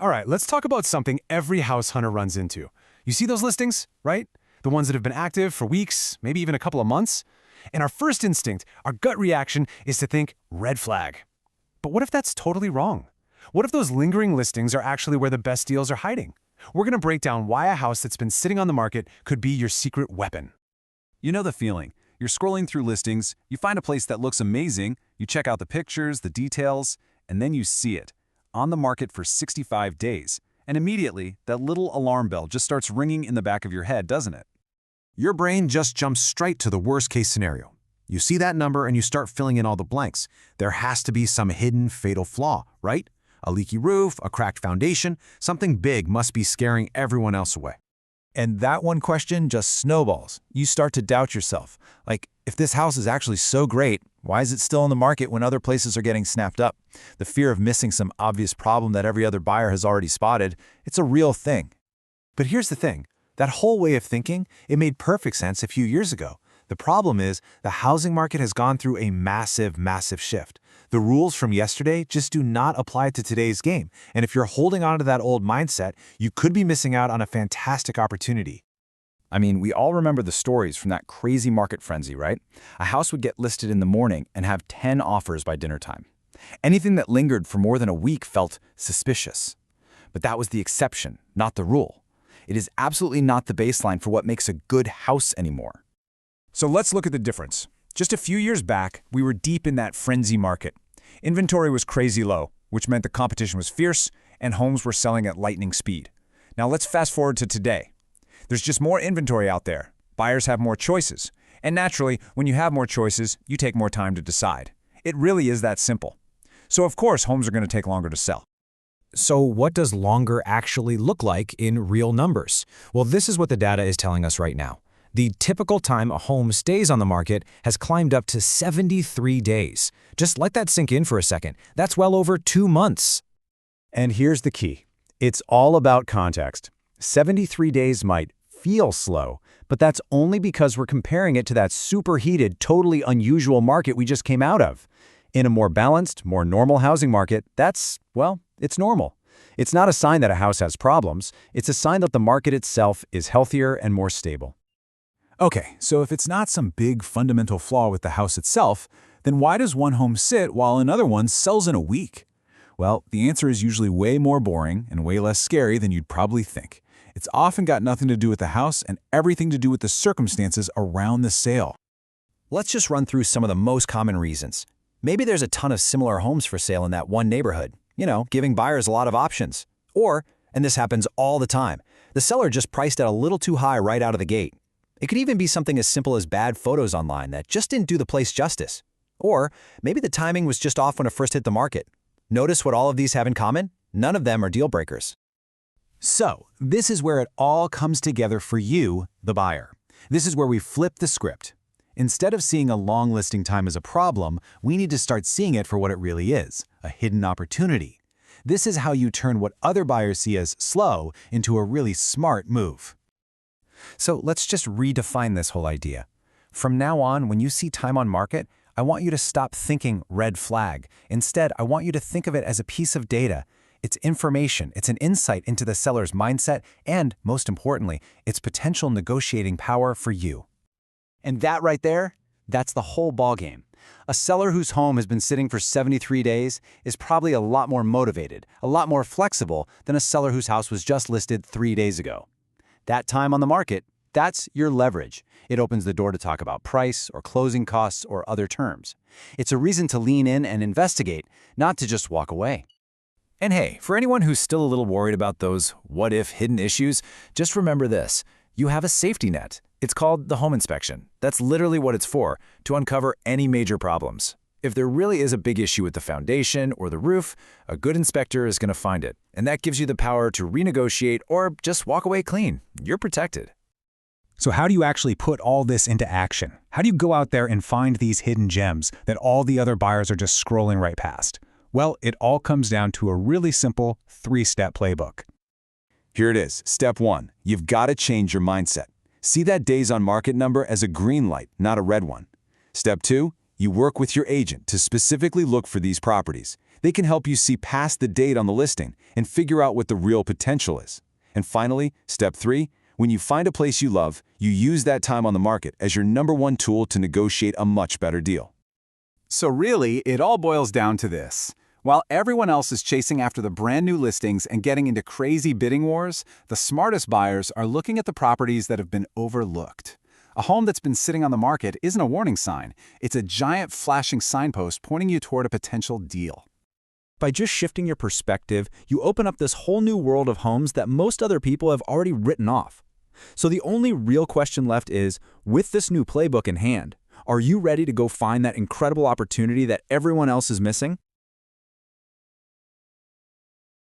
All right, let's talk about something every house hunter runs into. You see those listings, right? The ones that have been active for weeks, maybe even a couple of months. And our first instinct, our gut reaction, is to think red flag. But what if that's totally wrong? What if those lingering listings are actually where the best deals are hiding? We're going to break down why a house that's been sitting on the market could be your secret weapon. You know the feeling. You're scrolling through listings, you find a place that looks amazing, you check out the pictures, the details, and then you see it. On the market for 65 days. And immediately, that little alarm bell just starts ringing in the back of your head, doesn't it? Your brain just jumps straight to the worst-case scenario. You see that number and you start filling in all the blanks. There has to be some hidden fatal flaw, right? A leaky roof, a cracked foundation, something big must be scaring everyone else away. And that one question just snowballs. You start to doubt yourself. Like, if this house is actually so great, why is it still on the market when other places are getting snapped up? The fear of missing some obvious problem that every other buyer has already spotted, it's a real thing. But here's the thing. That whole way of thinking, it made perfect sense a few years ago. The problem is, the housing market has gone through a massive, massive shift. The rules from yesterday just do not apply to today's game. And if you're holding on to that old mindset, you could be missing out on a fantastic opportunity. I mean, we all remember the stories from that crazy market frenzy, right? A house would get listed in the morning and have 10 offers by dinner time. Anything that lingered for more than a week felt suspicious. But that was the exception, not the rule. It is absolutely not the baseline for what makes a good house anymore. So let's look at the difference. Just a few years back, we were deep in that frenzy market. Inventory was crazy low, which meant the competition was fierce and homes were selling at lightning speed. Now let's fast forward to today. There's just more inventory out there. Buyers have more choices. And naturally, when you have more choices, you take more time to decide. It really is that simple. So of course, homes are going to take longer to sell. So what does longer actually look like in real numbers? Well, this is what the data is telling us right now. The typical time a home stays on the market has climbed up to 73 days. Just let that sink in for a second. That's well over 2 months. And here's the key. It's all about context. 73 days might feel slow, but that's only because we're comparing it to that superheated, totally unusual market we just came out of. In a more balanced, more normal housing market, it's normal. It's not a sign that a house has problems. It's a sign that the market itself is healthier and more stable. Okay, so if it's not some big fundamental flaw with the house itself, then why does one home sit while another one sells in a week? Well, the answer is usually way more boring and way less scary than you'd probably think. It's often got nothing to do with the house and everything to do with the circumstances around the sale. Let's just run through some of the most common reasons. Maybe there's a ton of similar homes for sale in that one neighborhood, giving buyers a lot of options. Or, and this happens all the time, the seller just priced it a little too high right out of the gate. It could even be something as simple as bad photos online that just didn't do the place justice. Or maybe the timing was just off when it first hit the market. Notice what all of these have in common? None of them are deal breakers. So, this is where it all comes together for you, the buyer. This is where we flip the script. Instead of seeing a long listing time as a problem, we need to start seeing it for what it really is, a hidden opportunity. This is how you turn what other buyers see as slow into a really smart move. So let's just redefine this whole idea. From now on, when you see time on market, I want you to stop thinking red flag. Instead, I want you to think of it as a piece of data. It's information, it's an insight into the seller's mindset, and, most importantly, its potential negotiating power for you. And that right there, that's the whole ballgame. A seller whose home has been sitting for 73 days is probably a lot more motivated, a lot more flexible than a seller whose house was just listed 3 days ago. That time on the market, that's your leverage. It opens the door to talk about price or closing costs or other terms. It's a reason to lean in and investigate, not to just walk away. And hey, for anyone who's still a little worried about those what-if hidden issues, just remember this. You have a safety net. It's called the home inspection. That's literally what it's for, to uncover any major problems. If there really is a big issue with the foundation or the roof, a good inspector is going to find it, and that gives you the power to renegotiate or just walk away clean. You're protected. So how do you actually put all this into action? How do you go out there and find these hidden gems that all the other buyers are just scrolling right past? Well, it all comes down to a really simple 3-step playbook. Here it is. Step 1. You've got to change your mindset. See that days on market number as a green light, not a red one. Step 2. You work with your agent to specifically look for these properties. They can help you see past the date on the listing and figure out what the real potential is. And finally, step 3, when you find a place you love, you use that time on the market as your #1 tool to negotiate a much better deal. So really, it all boils down to this. While everyone else is chasing after the brand new listings and getting into crazy bidding wars, the smartest buyers are looking at the properties that have been overlooked. A home that's been sitting on the market isn't a warning sign. It's a giant flashing signpost pointing you toward a potential deal. By just shifting your perspective, you open up this whole new world of homes that most other people have already written off. So the only real question left is, with this new playbook in hand, are you ready to go find that incredible opportunity that everyone else is missing?